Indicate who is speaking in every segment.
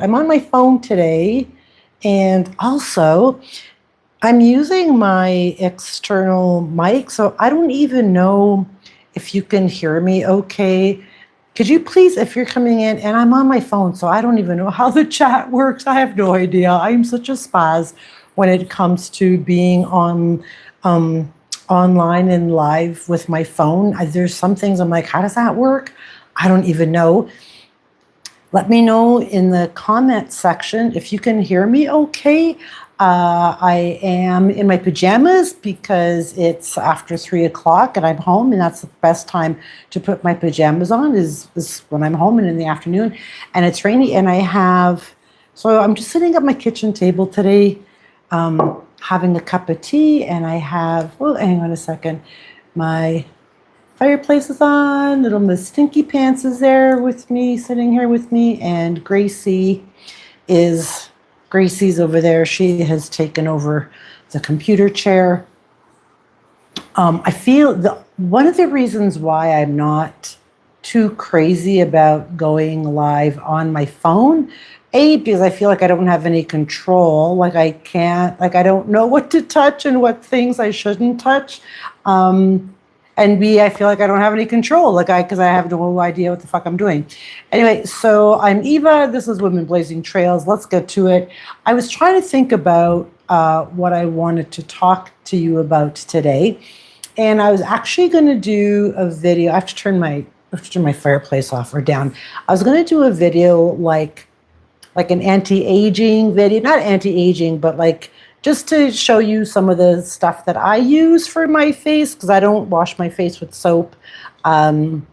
Speaker 1: I'm on my phone today, and also I'm using my external mic, so I don't even know if you can hear me okay. Could you please, if you're coming in, and I'm on my phone, so I don't even know how the chat works. I have no idea. I'm such a spaz when it comes to being um, online and live with my phone. There's some things I'm like, how does that work? I don't even know. Let me know in the comment section if you can hear me okay. I am in my pajamas because it's after 3 o'clock and I'm home, and that's the best time to put my pajamas on is when I'm home and in the afternoon. And it's rainy, and so I'm just sitting at my kitchen table today, having a cup of tea, and I have, oh, hang on a second, my fireplace is on. Little Miss Stinky Pants is there with me, sitting here with me, and is Gracie's over there. She has taken over the computer chair. I feel one of the reasons why I'm not too crazy about going live on my phone, A, because I feel like I don't have any control, like I don't know what to touch and what things I shouldn't touch. And B, I feel like I don't have any control, because I have no idea what the fuck I'm doing. Anyway, so I'm Eva. This is Women Blazing Trails. Let's get to it. I was trying to think about what I wanted to talk to you about today, and I was actually going to do a video. I have to turn my fireplace off or down. I was going to do a video like an anti-aging video, not anti-aging, but like just to show you some of the stuff that I use for my face, because I don't wash my face with soap. And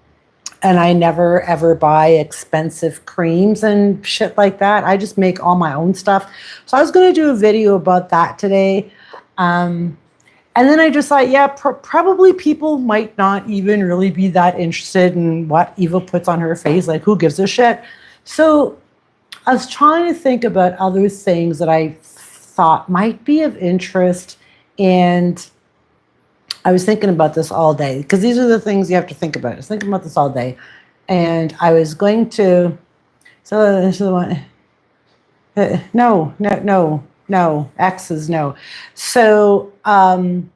Speaker 1: I never ever buy expensive creams and shit like that. I just make all my own stuff. So I was going to do a video about that today. And then I just thought, yeah, probably people might not even really be that interested in what Eva puts on her face. Like, who gives a shit? So I was trying to think about other things that I thought might be of interest, and I was thinking about this all day, because these are the things you have to think about. I was thinking about this all day, and I was going to, no, X is no. So when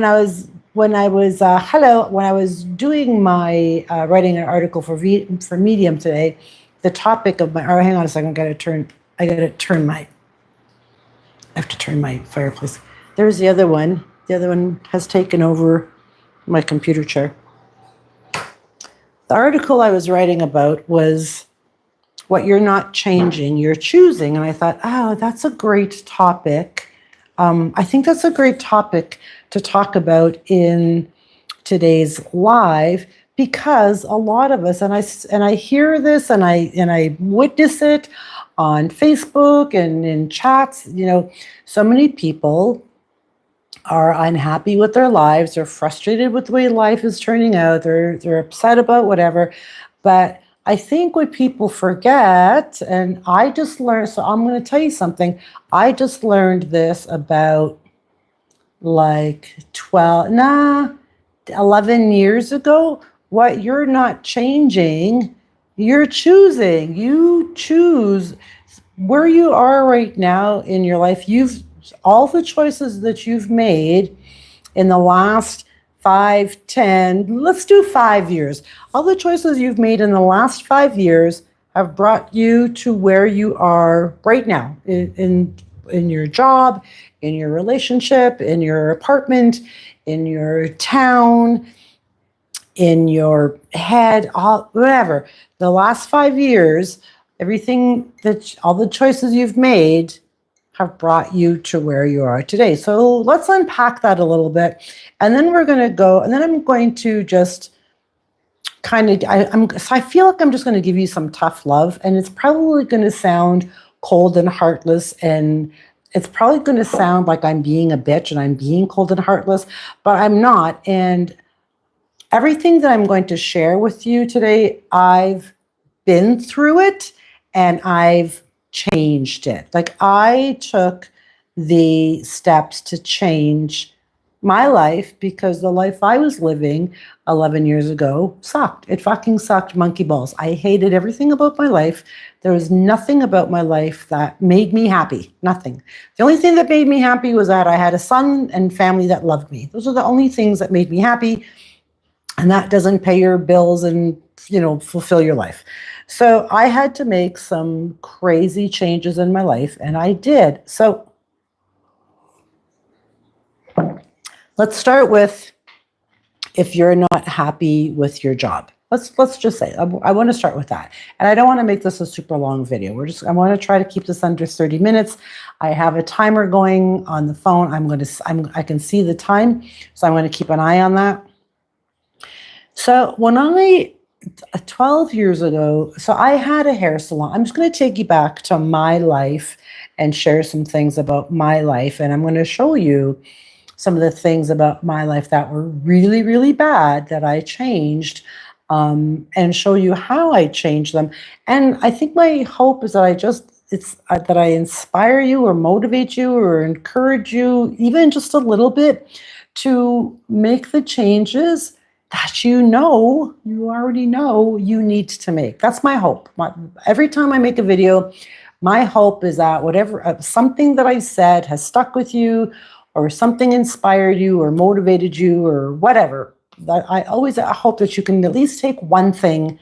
Speaker 1: I was doing my writing an article for Medium today, the topic of my, oh, hang on a second, I have to turn my fireplace. There's the other one. The other one has taken over my computer chair. The article I was writing about was what you're not changing, you're choosing. And I thought, oh, that's a great topic. I think that's a great topic to talk about in today's live, because a lot of us, and I hear this, and I witness it on Facebook and in chats, so many people are unhappy with their lives. They're frustrated with the way life is turning out. They're upset about whatever. But I think what people forget, and I just learned, so I'm going to tell you something. I just learned this about like 11 years ago. What you're not changing, you're choosing. You choose where you are right now in your life. All the choices that you've made in the last 5, 10, let's do 5 years. All the choices you've made in the last 5 years have brought you to where you are right now in your job, in your relationship, in your apartment, in your town, in your head, whatever. The last 5 years, all the choices you've made have brought you to where you are today. So let's unpack that a little bit. And then we're going to go, and then I'm going to just I feel like I'm just going to give you some tough love, and it's probably going to sound cold and heartless, and it's probably going to sound like I'm being a bitch and I'm being cold and heartless, but I'm not. And everything that I'm going to share with you today, I've been through it and I've changed it. Like, I took the steps to change my life because the life I was living 11 years ago sucked. It fucking sucked monkey balls. I hated everything about my life. There was nothing about my life that made me happy. Nothing. The only thing that made me happy was that I had a son and family that loved me. Those are the only things that made me happy. And that doesn't pay your bills and, fulfill your life. So I had to make some crazy changes in my life, and I did. So let's start with if you're not happy with your job. Let's just say I want to start with that, and I don't want to make this a super long video. I want to try to keep this under 30 minutes. I have a timer going on the phone. I can see the time, so I'm going to keep an eye on that. So 12 years ago, so I had a hair salon. I'm just going to take you back to my life and share some things about my life, and I'm going to show you some of the things about my life that were really, really bad that I changed, and show you how I changed them. And I think my hope is that that I inspire you or motivate you or encourage you, even just a little bit, to make the changes that you already know you need to make. That's my hope. Every time I make a video, my hope is that whatever, something that I said has stuck with you, or something inspired you or motivated you or whatever. I always hope that you can at least take one thing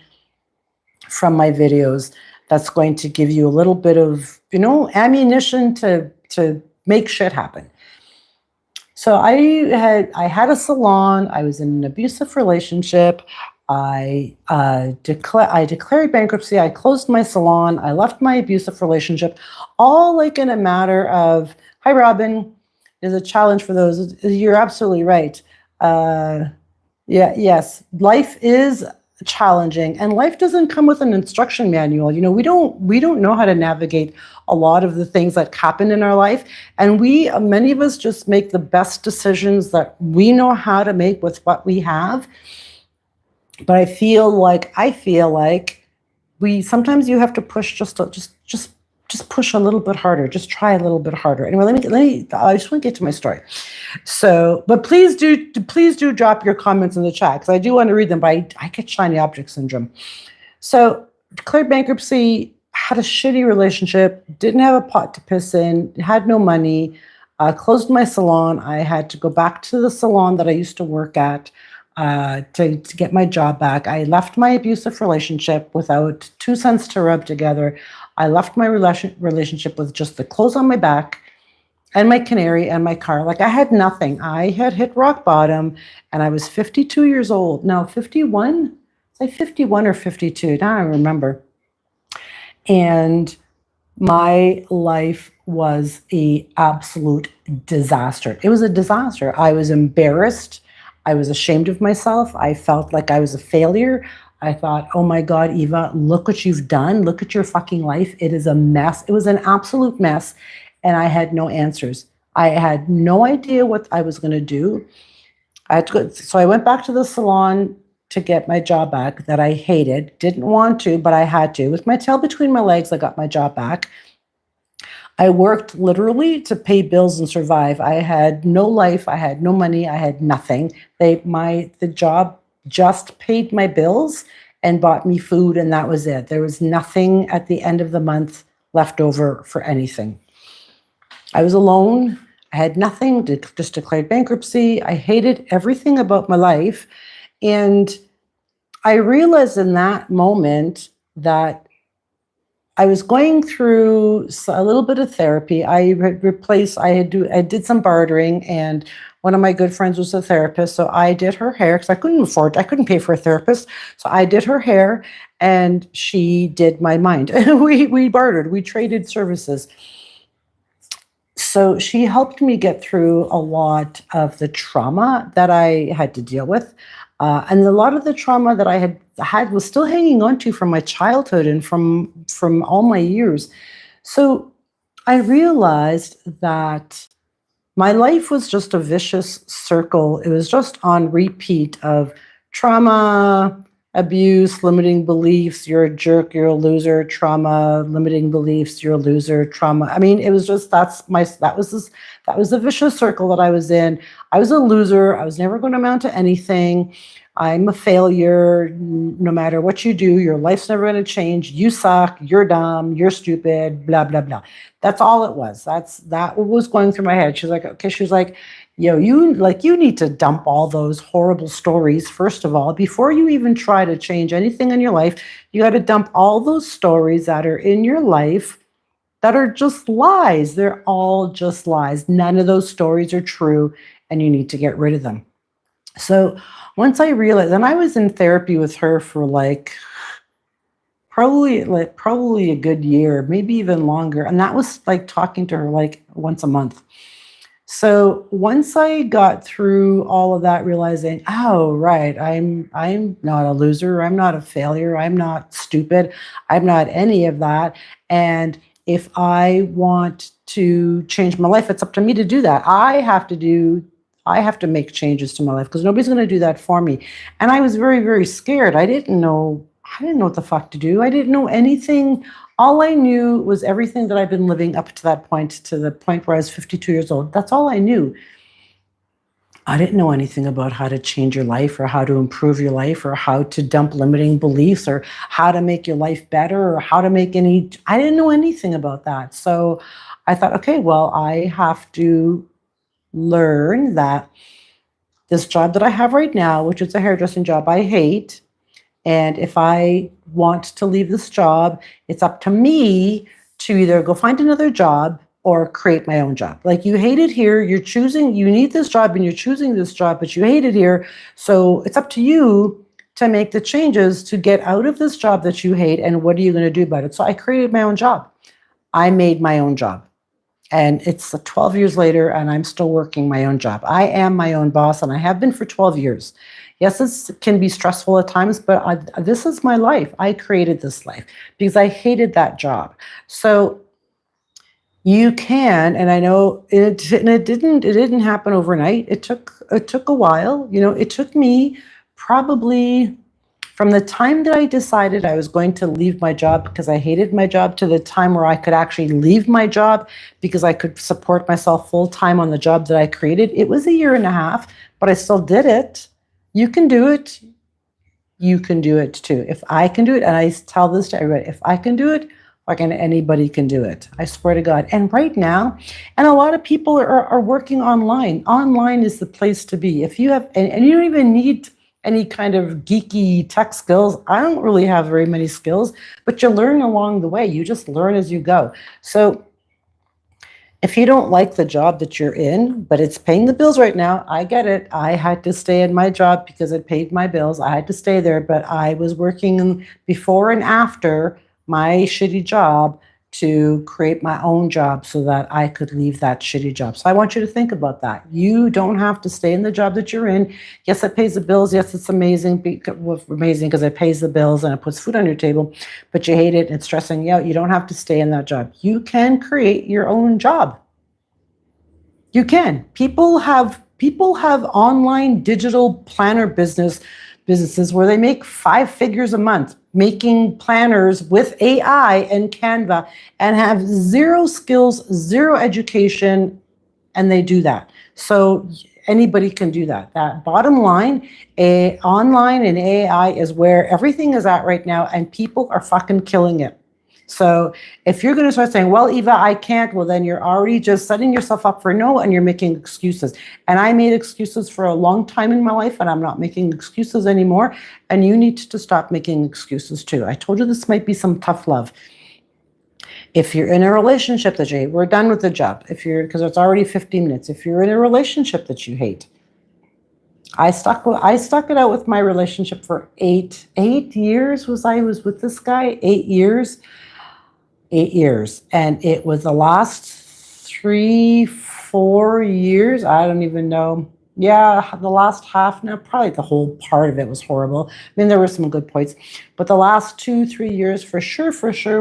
Speaker 1: from my videos that's going to give you a little bit of, ammunition to make shit happen. So I had a salon. I was in an abusive relationship. I declared bankruptcy. I closed my salon. I left my abusive relationship, all like in a matter of, hi, Robin. Is a challenge for those. You're absolutely right. Yes, life is challenging, and life doesn't come with an instruction manual. We don't know how to navigate a lot of the things that happen in our life, and many of us just make the best decisions that we know how to make with what we have. But I feel like sometimes you have to push just push a little bit harder. Just try a little bit harder. Anyway, I just want to get to my story. So, but please do drop your comments in the chat, because I do want to read them, but I get shiny object syndrome. So, declared bankruptcy, had a shitty relationship, didn't have a pot to piss in, had no money, closed my salon. I had to go back to the salon that I used to work at to get my job back. I left my abusive relationship without 2 cents to rub together. I left my relationship with just the clothes on my back and my canary and my car. Like, I had nothing. I had hit rock bottom, and I was 52 years old. Now, 51? Say 51 or 52. Now I remember. And my life was an absolute disaster. It was a disaster. I was embarrassed. I was ashamed of myself. I felt like I was a failure. I thought, oh my God, Eva, look what you've done. Look at your fucking life. It is a mess. It was an absolute mess. And I had no answers. I had no idea what I was going to do. So I went back to the salon to get my job back that I hated. Didn't want to, but I had to. With my tail between my legs, I got my job back. I worked literally to pay bills and survive. I had no life. I had no money. I had nothing. The job just paid my bills and bought me food, and that was it. There was nothing at the end of the month left over for anything. I was alone. I had nothing, just declared bankruptcy. I hated everything about my life. And I realized in that moment that I was going through a little bit of therapy. I did some bartering, and one of my good friends was a therapist. So I did her hair because I couldn't pay for a therapist. So I did her hair and she did my mind. We bartered, we traded services. So she helped me get through a lot of the trauma that I had to deal with. And a lot of the trauma that I had was still hanging on to from my childhood and from all my years. So I realized that my life was just a vicious circle. It was just on repeat of trauma, abuse, limiting beliefs, you're a jerk, you're a loser, trauma, limiting beliefs, you're a loser, trauma. I mean, it was just that was the vicious circle that I was in. I was a loser. I was never going to amount to anything. I'm a failure. No matter what you do, your life's never going to change. You suck. You're dumb. You're stupid. Blah blah blah. That's all it was. That what was going through my head. She's like, okay. She's like, yo, you need to dump all those horrible stories first of all before you even try to change anything in your life. You got to dump all those stories that are in your life that are just lies. They're all just lies. None of those stories are true, and you need to get rid of them. So once I realized, and I was in therapy with her for probably a good year, maybe even longer, and that was like talking to her like once a month. So once I got through all of that, realizing, oh right, I'm not a loser, I'm not a failure, I'm not stupid, I'm not any of that. And if I want to change my life, it's up to me to do that. I have to make changes to my life because nobody's going to do that for me. And I was very, very scared. I didn't know what the fuck to do. I didn't know anything. All I knew was everything that I've been living up to the point where I was 52 years old. That's all I knew. I didn't know anything about how to change your life or how to improve your life or how to dump limiting beliefs or how to make your life better or how to I didn't know anything about that. So I thought, okay, well, I have to learn that this job that I have right now, which is a hairdressing job, I hate. And if I want to leave this job, it's up to me to either go find another job or create my own job. Like you hate it here, you need this job and you're choosing this job, but you hate it here. So it's up to you to make the changes to get out of this job that you hate. And what are you going to do about it? So I created my own job. I made my own job. And it's 12 years later, and I'm still working my own job. I am my own boss, and I have been for 12 years. Yes, it can be stressful at times, but this is my life. I created this life because I hated that job. So you can, and I know it didn't happen overnight. It took a while. You know, it took me probably from the time that I decided I was going to leave my job because I hated my job to the time where I could actually leave my job because I could support myself full time on the job that I created. It was a year and a half, but I still did it. You can do it. You can do it too. If I can do it, and I tell this to everybody, if I can do it, fucking anybody can do it. I swear to God. And right now, and a lot of people are working online. Online is the place to be. If you have, and you don't even need any kind of geeky tech skills. I don't really have very many skills, but you learn along the way. You just learn as you go. So if you don't like the job that you're in, but it's paying the bills right now, I get it. I had to stay in my job because it paid my bills. I had to stay there, but I was working before and after my shitty job to create my own job so that I could leave that shitty job. So I want you to think about that. You don't have to stay in the job that you're in. Yes, it pays the bills. Yes, it's amazing because it pays the bills and it puts food on your table, but you hate it and it's stressing you out. You don't have to stay in that job. You can create your own job. You can. People have online digital planner businesses where they make 5 figures a month making planners with AI and Canva and have zero skills, zero education, and they do that. So anybody can do that. That bottom line, online and AI is where everything is at right now, and people are fucking killing it. So if you're going to start saying, well, Eva, I can't, well, then you're already just setting yourself up for no, and you're making excuses. And I made excuses for a long time in my life, and I'm not making excuses anymore. And you need to stop making excuses too. I told you this might be some tough love. If you're in a relationship that you hate, we're done with the job. Because it's already 15 minutes. If you're in a relationship that you hate, I stuck it out with my relationship for 8 years. I was with this guy 8 years. 8 years. And it was the last 3-4 years. I don't even know. Yeah, the last half, no, probably the whole part of it was horrible. I mean, there were some good points, but the last 2-3 years for sure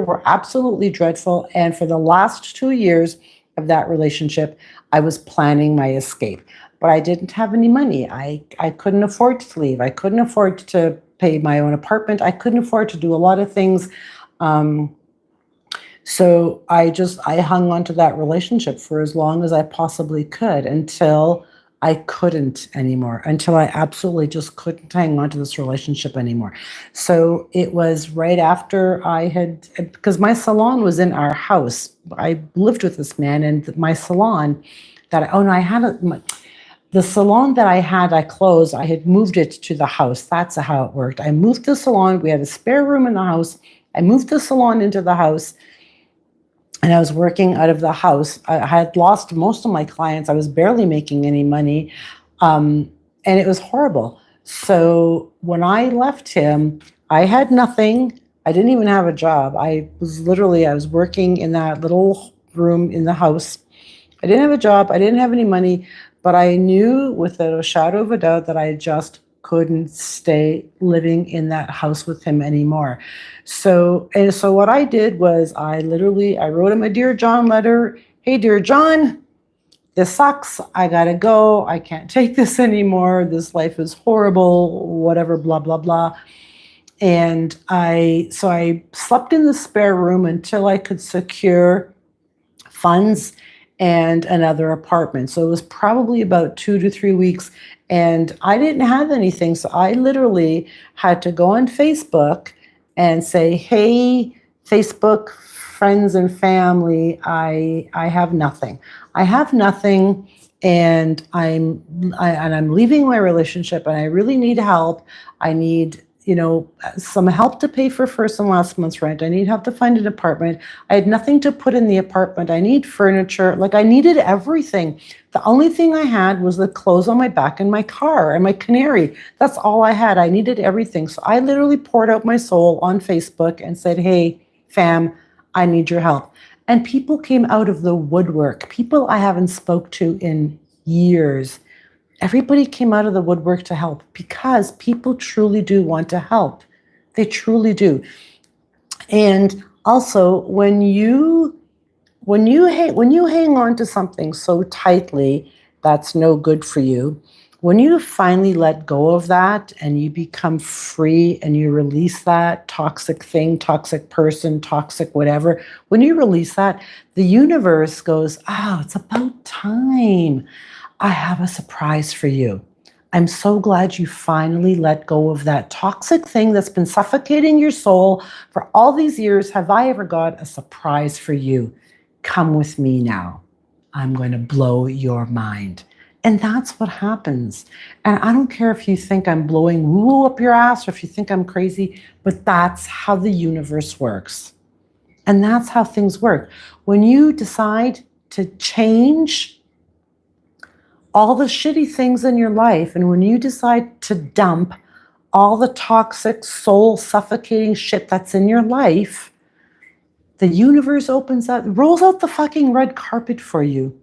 Speaker 1: were absolutely dreadful. And for the last 2 years of that relationship, I was planning my escape, but I didn't have any money. I couldn't afford to leave. I couldn't afford to pay my own apartment. I couldn't afford to do a lot of things. So I hung on to that relationship for as long as I possibly could until I couldn't anymore, until I absolutely just couldn't hang on to this relationship anymore. So it was right after because my salon was in our house. I lived with this man, and my salon the salon that I closed, I had moved it to the house. That's how it worked. I moved the salon. We had a spare room in the house. I moved the salon into the house, and I was working out of the house. I had lost most of my clients. I was barely making any money, and it was horrible. So when I left him, I had nothing. I didn't even have a job. I was working in that little room in the house. I didn't have a job. I didn't have any money, but I knew without a shadow of a doubt that I just couldn't stay living in that house with him anymore. So what I did was I wrote him a Dear John letter. Hey, Dear John, this sucks. I gotta go. I can't take this anymore. This life is horrible, whatever, blah, blah, blah. And I slept in the spare room until I could secure funds and another apartment. So it was probably about 2 to 3 weeks, and I didn't have anything. So I literally had to go on Facebook and say, hey, Facebook friends and family, I have nothing. I have nothing, and I'm leaving my relationship, and I really need help. I need some help to pay for first and last month's rent. I need help to find an apartment. I had nothing to put in the apartment. I need furniture. Like, I needed everything. The only thing I had was the clothes on my back and my car and my canary. That's all I had. I needed everything. So I literally poured out my soul on Facebook and said, hey, fam, I need your help. And people came out of the woodwork. People I haven't spoke to in years. Everybody came out of the woodwork to help, because people truly do want to help. They truly do. And also, when you hang on to something so tightly that's no good for you, when you finally let go of that and you become free and you release that toxic thing, toxic person, toxic whatever, when you release that, the universe goes, oh, it's about time. I have a surprise for you. I'm so glad you finally let go of that toxic thing that's been suffocating your soul for all these years. Have I ever got a surprise for you? Come with me now. I'm going to blow your mind. And that's what happens. And I don't care if you think I'm blowing woo up your ass or if you think I'm crazy, but that's how the universe works. And that's how things work. When you decide to change all the shitty things in your life, and when you decide to dump all the toxic, soul-suffocating shit that's in your life, the universe rolls out the fucking red carpet for you.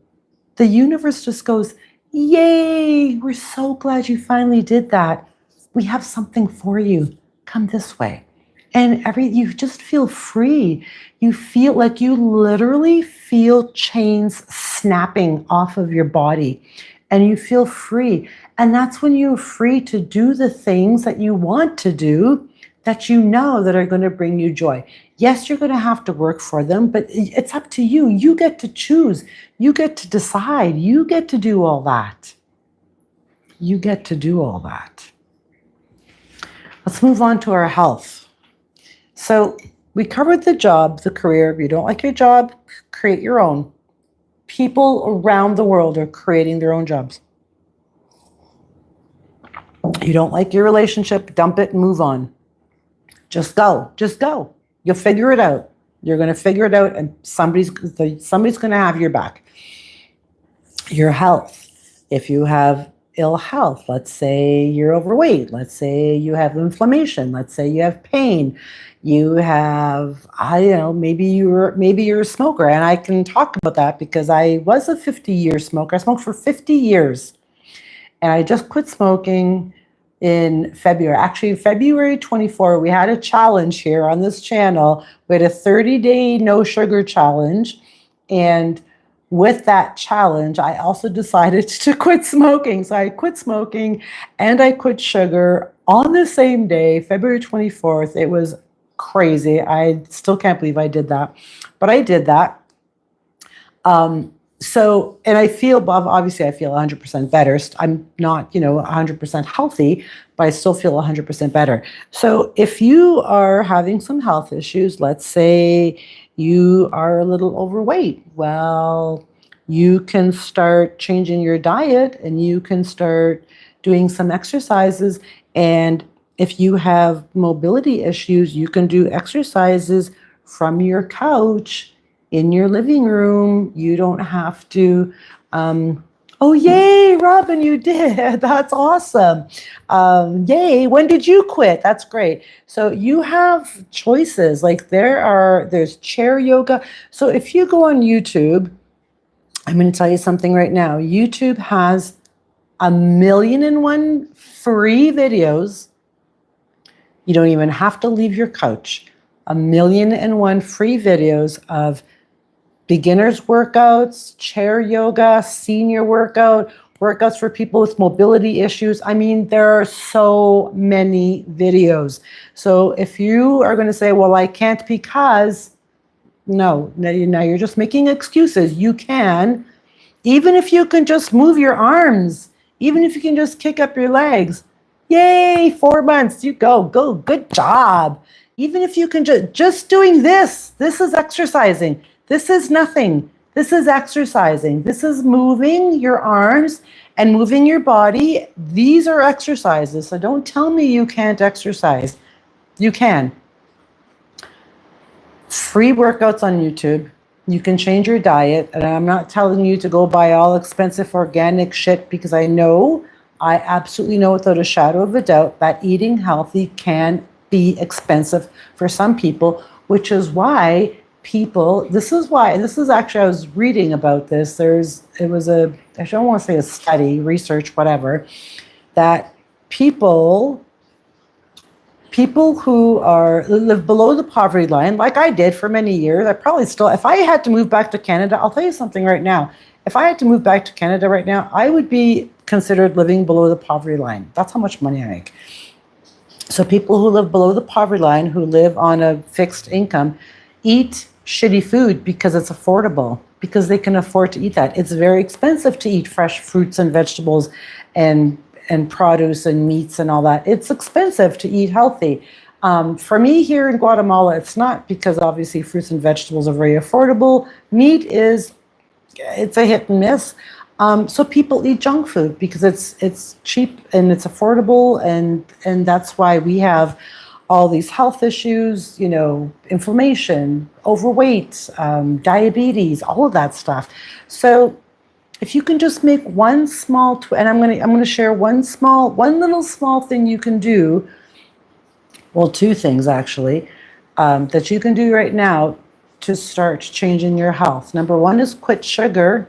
Speaker 1: The universe just goes, yay, we're so glad you finally did that. We have something for you. Come this way. And you just feel free. You feel like you literally feel chains snapping off of your body. And you feel free. And that's when you're free to do the things that you want to do, that you know that are going to bring you joy. Yes, you're going to have to work for them, but it's up to you. You get to choose. You get to decide. You get to do all that. You get to do all that. Let's move on to our health. So we covered the job, the career. If you don't like your job, create your own. People around the world are creating their own jobs. You don't like your relationship, dump it and move on. Just go. Just go. You'll figure it out. You're going to figure it out, and somebody's going to have your back. Your health. If you have ill health, let's say you're overweight, let's say you have inflammation, let's say you have pain, you have, maybe you're a smoker, and I can talk about that because I was a 50-year smoker. I smoked for 50 years, and I just quit smoking in February. Actually, February 24, we had a challenge here on this channel. We had a 30-day no sugar challenge, and with that challenge, I also decided to quit smoking. So I quit smoking and I quit sugar on the same day, February 24th. It was crazy. I still can't believe I did that, but I did that. So, and I feel, Bob, obviously I feel 100% better. I'm not, 100% healthy, but I still feel 100% better. So if you are having some health issues, let's say you are a little overweight, well, you can start changing your diet and you can start doing some exercises. And if you have mobility issues, you can do exercises from your couch in your living room. You don't have to. Oh, yay, Robin, you did. That's awesome. Yay, when did you quit? That's great. So you have choices. Like there's chair yoga. So if you go on YouTube, I'm going to tell you something right now. YouTube has 1,000,001 free videos. You don't even have to leave your couch. 1,000,001 free videos of beginners workouts, chair yoga, senior workouts for people with mobility issues. I mean, there are so many videos. So if you are going to say, well, I can't because, no, now you're just making excuses. You can, even if you can just move your arms, even if you can just kick up your legs. Yay, 4 months, you go, good job. Even if you can just doing this is exercising. This is nothing. This is exercising. This is moving your arms and moving your body. These are exercises. So don't tell me you can't exercise. You can. Free workouts on YouTube. You can change your diet. And I'm not telling you to go buy all expensive organic shit, because I absolutely know without a shadow of a doubt that eating healthy can be expensive for some people, which is why this is actually, I was reading about this. I don't want to say a study, research, whatever, that people who live below the poverty line, like I did for many years, I probably still, if I had to move back to Canada, I'll tell you something right now. If I had to move back to Canada right now, I would be considered living below the poverty line. That's how much money I make. So people who live below the poverty line, who live on a fixed income, eat shitty food because it's affordable, because they can afford to eat that. It's very expensive to eat fresh fruits and vegetables and produce and meats and all that. It's expensive to eat healthy. For me here in Guatemala, it's not, because obviously fruits and vegetables are very affordable. Meat it's a hit and miss. So people eat junk food because it's cheap and it's affordable, and that's why we have all these health issues, inflammation, overweight, diabetes, all of that stuff. So if you can just make one small, and I'm going to share one little small thing you can do. Well, two things actually, that you can do right now to start changing your health. Number one is quit sugar.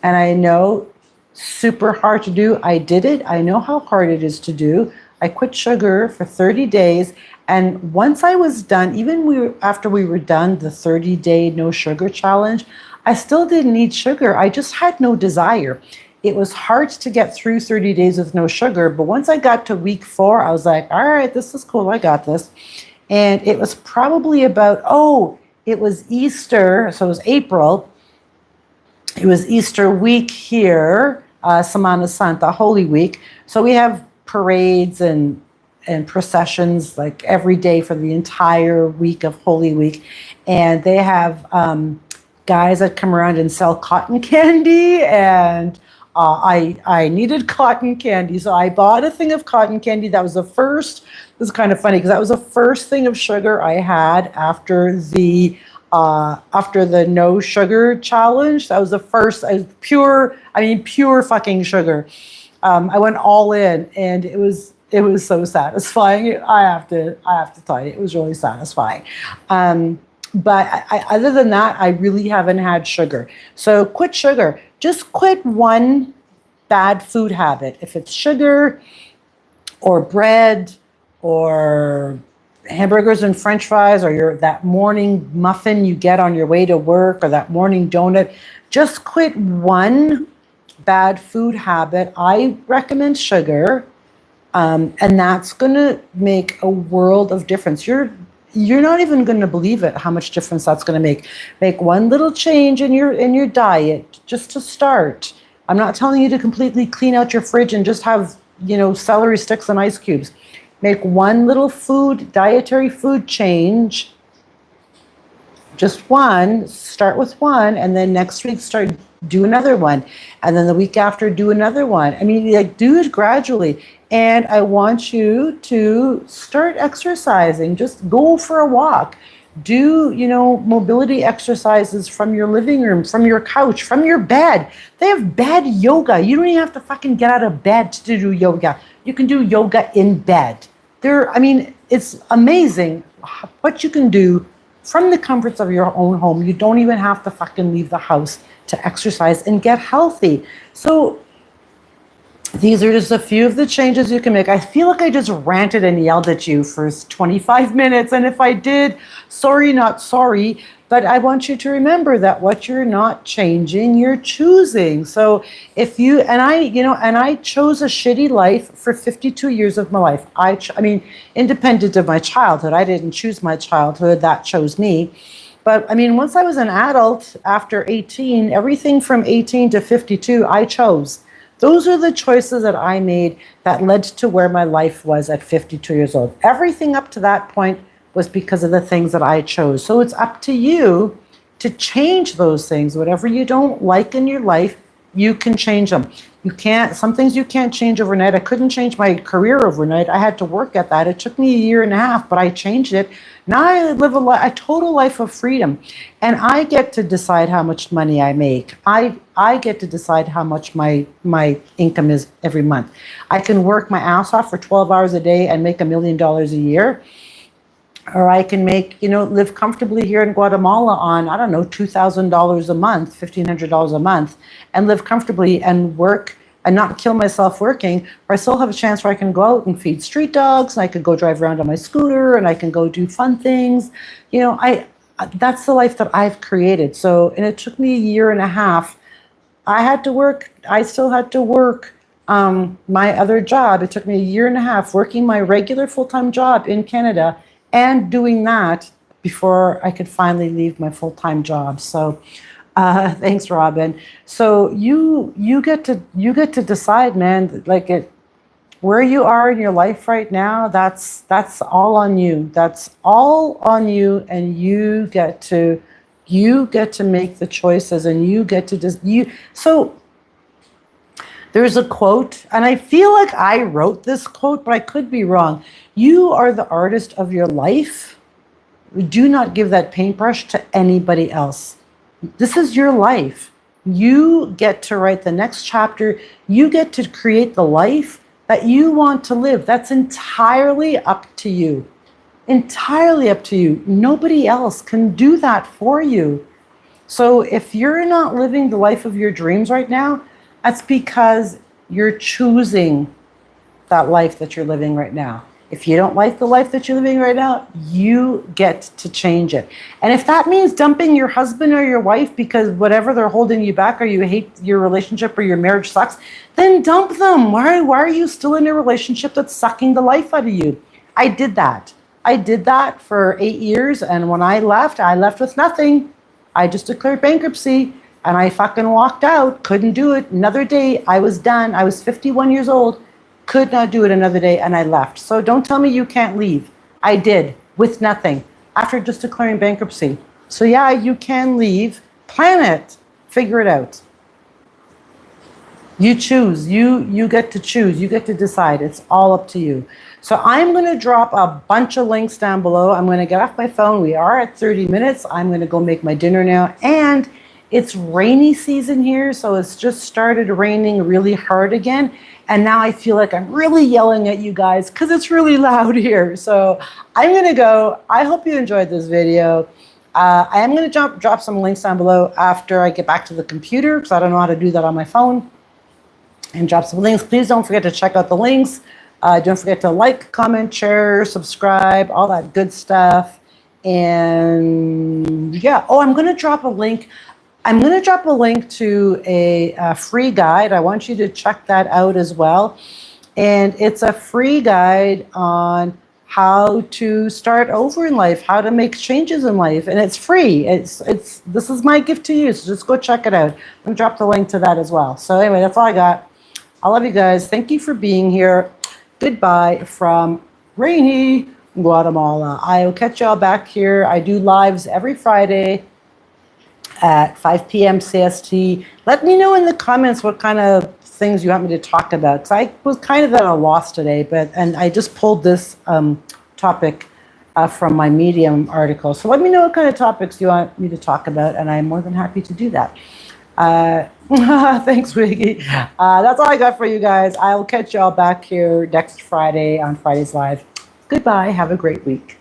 Speaker 1: And I know, super hard to do. I did it. I know how hard it is to do. I quit sugar for 30 days. And once I was done, after we were done the 30-day no sugar challenge, I still didn't eat sugar. I just had no desire. It was hard to get through 30 days with no sugar. But once I got to week 4, I was like, all right, this is cool. I got this. And it was probably it was Easter. So it was April. It was Easter week here, Semana Santa, Holy Week. So we have parades and processions like every day for the entire week of Holy Week. And they have guys that come around and sell cotton candy. And I needed cotton candy. So I bought a thing of cotton candy. That was the first, this is kind of funny because that was the first thing of sugar I had after the no sugar challenge. That was the first, pure fucking sugar. I went all in, and it was so satisfying. I have to tell you, it was really satisfying. But other than that, I really haven't had sugar. So quit sugar. Just quit one bad food habit. If it's sugar or bread or hamburgers and french fries, or that morning muffin you get on your way to work, or that morning donut, just quit one bad food habit. I recommend sugar. And that's going to make a world of difference. You're not even going to believe it, how much difference that's going to make. Make one little change in your diet just to start. I'm not telling you to completely clean out your fridge and just have, celery sticks and ice cubes. Make one little dietary food change, just one, start with one, and then next week do another one. And then the week after, do another one. I mean, like, do it gradually. And I want you to start exercising. Just go for a walk. Do, mobility exercises from your living room, from your couch, from your bed. They have bed yoga. You don't even have to fucking get out of bed to do yoga. You can do yoga in bed. It's amazing what you can do from the comforts of your own home. You don't even have to fucking leave the house to exercise and get healthy. So these are just a few of the changes you can make. I feel like I just ranted and yelled at you for 25 minutes. And if I did, sorry, not sorry. But I want you to remember that what you're not changing, you're choosing. So if you, and I chose a shitty life for 52 years of my life. Independent of my childhood. I didn't choose my childhood, that chose me. But once I was an adult, after 18, everything from 18 to 52, I chose. Those are the choices that I made that led to where my life was at 52 years old. Everything up to that point was because of the things that I chose. So it's up to you to change those things. Whatever you don't like in your life, you can change them. Some things you can't change overnight. I couldn't change my career overnight. I had to work at that. It took me a year and a half, but I changed it. Now I live a total life of freedom, and I get to decide how much money I make. I get to decide how much my income is every month. I can work my ass off for 12 hours a day and make $1 million a year. Or I can live comfortably here in Guatemala on, I don't know, $2,000 a month, $1,500 a month, and live comfortably and work and not kill myself working. Or I still have a chance where I can go out and feed street dogs, and I could go drive around on my scooter, and I can go do fun things. That's the life that I've created. So, and it took me a year and a half. I had to work. I still had to work my other job. It took me a year and a half working my regular full-time job in Canada and doing that before I could finally leave my full-time job. So thanks, Robin. So you get to decide, man, where you are in your life right now, that's all on you. That's all on you, and you get to make the choices, and you get to so there's a quote, and I feel like I wrote this quote, but I could be wrong. You are the artist of your life. Do not give that paintbrush to anybody else. This is your life. You get to write the next chapter. You get to create the life that you want to live. That's entirely up to you. Entirely up to you. Nobody else can do that for you. So if you're not living the life of your dreams right now, that's because you're choosing that life that you're living right now. If you don't like the life that you're living right now, you get to change it. And if that means dumping your husband or your wife because whatever they're holding you back, or you hate your relationship or your marriage sucks, then dump them. Why are you still in a relationship that's sucking the life out of you? I did that. I did that for 8 years. And when I left with nothing. I just declared bankruptcy. And I fucking walked out, couldn't do it. Another day, I was done. I was 51 years old, could not do it another day, and I left. So don't tell me you can't leave. I did, with nothing, after just declaring bankruptcy. So yeah, you can leave. Plan it. Figure it out. You choose. You get to choose. You get to decide. It's all up to you. So I'm going to drop a bunch of links down below. I'm going to get off my phone. We are at 30 minutes. I'm going to go make my dinner now. And it's rainy season here, so it's just started raining really hard again. And now I feel like I'm really yelling at you guys because it's really loud here. So I'm going to go. I hope you enjoyed this video. I am going to drop some links down below after I get back to the computer, because I don't know how to do that on my phone. And drop some links. Please don't forget to check out the links. Don't forget to like, comment, share, subscribe, all that good stuff. And yeah, I'm going to drop a link. I'm going to drop a link to a free guide. I want you to check that out as well. And it's a free guide on how to start over in life, how to make changes in life, and it's free. This is my gift to you, so just go check it out. I'm gonna drop the link to that as well. So anyway, that's all I got. I love you guys. Thank you for being here. Goodbye from rainy Guatemala. I'll catch y'all back here. I do lives every Friday at 5 p.m. CST. Let me know in the comments what kind of things you want me to talk about. Because I was kind of at a loss today, and I just pulled this topic from my Medium article. So let me know what kind of topics you want me to talk about, and I'm more than happy to do that. Thanks, Wiggy. That's all I got for you guys. I will catch y'all back here next Friday on Friday's Live. Goodbye. Have a great week.